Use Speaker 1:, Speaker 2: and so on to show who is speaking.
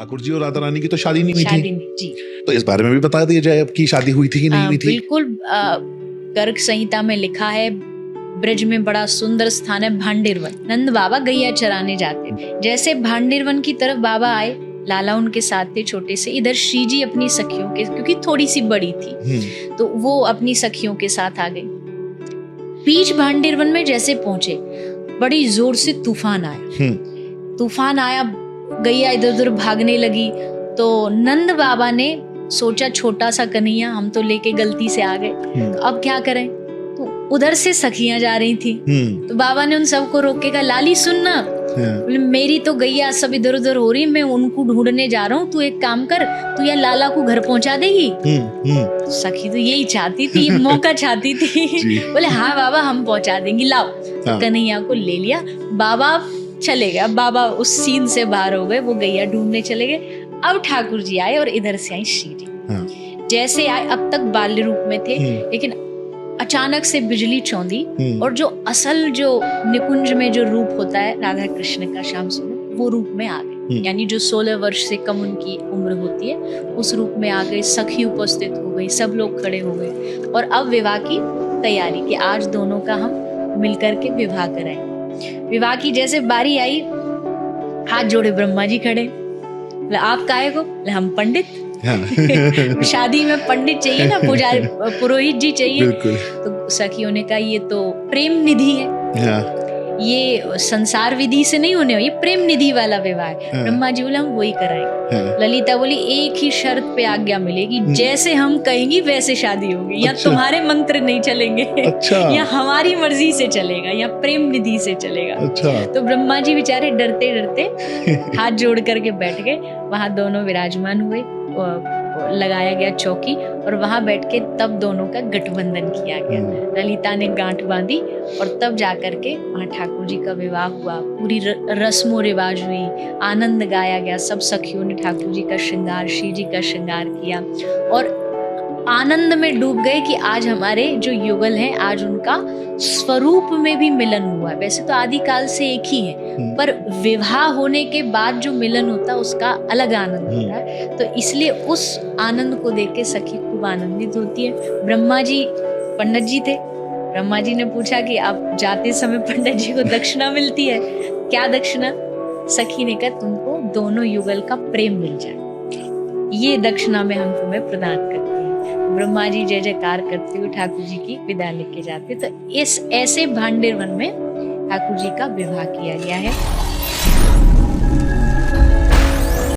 Speaker 1: ठाकुर जी और राधा रानी की तो शादी नहीं हुई
Speaker 2: शादी
Speaker 1: थी,
Speaker 2: नहीं जी।
Speaker 1: तो इस बारे में भी बता दिया जाए अब की शादी हुई थी कि नहीं हुई थी।
Speaker 2: बिल्कुल, गर्ग संहिता में लिखा है, ब्रज में बड़ा सुंदर स्थान है भांडिरवन। नंद बाबा गैया चराने जाते थे। जैसे भांडिरवन की तरफ बाबा आए, लाला उनके साथ थे छोटे से। इधर श्री जी अपनी सखियों के, क्योंकि थोड़ी सी बड़ी थी, तो वो अपनी सखियों के साथ आ गई। बीच भांडिरवन में जैसे पहुंचे, बड़ी जोर से तूफान आया। तूफान आया, गैया इधर उधर भागने लगी। तो नंद बाबा ने सोचा, छोटा सा कन्हैया, हम तो लेके गलती से आ गए, अब क्या करें। तो उधर से सखियां जा रही थी, तो बाबा ने उन सबको रोकेगा, लाली सुनना, बोले मेरी तो गैया सब इधर उधर हो रही, मैं उनको ढूंढने जा रहा हूँ, तू एक काम कर, तू या लाला को घर पहुंचा देगी। तो सखी तो यही चाहती थी, मौका चाहती थी। बोले हाँ बाबा हम पहुंचा देंगी, लाओ। तो कन्हैया को ले लिया, बाबा चले गए। बाबा उस सीन से बाहर हो गए, वो गैया ढूंढने चले गए। अब ठाकुर जी आए और इधर से आई श्री जी। जैसे आए, अब तक बाल्य रूप में थे, लेकिन अचानक से बिजली चौंधी, और जो असल जो निकुंज में जो रूप होता है राधा कृष्ण का श्याम स्वरूप, वो रूप में आ गए। यानी जो 16 वर्ष से कम उनकी उम्र होती है, उस रूप में आ गए। सखी उपस्थित हो गई, सब लोग खड़े हो गए, और अब विवाह की तैयारी कि आज दोनों का हम मिलकर के विवाह कराएं। विवाह की जैसे बारी आई, हाथ जोड़े ब्रह्मा जी खड़े। आप काहे को? हम पंडित। शादी में पंडित चाहिए ना, पुजारी पुरोहित जी चाहिए। तो सखियों ने कहा ये तो प्रेम निधि है, ये संसार विधि से नहीं होने, ये प्रेम निधि वाला विवाह है। ब्रह्मा जी बोले हम वही कराएंगे। ललिता बोली एक ही शर्त पे आज्ञा मिलेगी, जैसे हम कहेंगी वैसे शादी होगी, या तुम्हारे मंत्र नहीं चलेंगे, या हमारी मर्जी से चलेगा, या प्रेम निधि से चलेगा। तो ब्रह्मा जी बेचारे डरते डरते हाथ जोड़ करके बैठ गए। वहां दोनों विराजमान हुए, लगाया गया चौकी, और वहां बैठ के तब दोनों का गठबंधन किया गया। ललिता ने गांठ बांधी, और तब जाकर के वहां ठाकुर जी का विवाह हुआ। पूरी रस्मो रिवाज हुई, आनंद गाया गया। सब सखियों ने ठाकुर जी का श्रृंगार, श्री जी का श्रृंगार किया, और आनंद में डूब गए कि आज हमारे जो युगल हैं, आज उनका स्वरूप में भी मिलन हुआ है। वैसे तो आदि काल से एक ही है, पर विवाह होने के बाद जो मिलन होता है उसका अलग आनंद होता है। तो इसलिए उस आनंद को देख के सखी खूब आनंदित होती है। ब्रह्मा जी पंडित जी थे। ब्रह्मा जी ने पूछा कि आप जाते समय पंडित जी को दक्षिणा मिलती है क्या? दक्षिणा? सखी ने कहा तुमको दोनों युगल का प्रेम मिल जाए, ये दक्षिणा में हम तुम्हें प्रदान करते हैं। ब्रह्मा जी जय जयकार करते हुए ठाकुर जी की विदाई लेके जाते। तो इस ऐसे भांडिरवन में ठाकुर जी का विवाह किया गया है।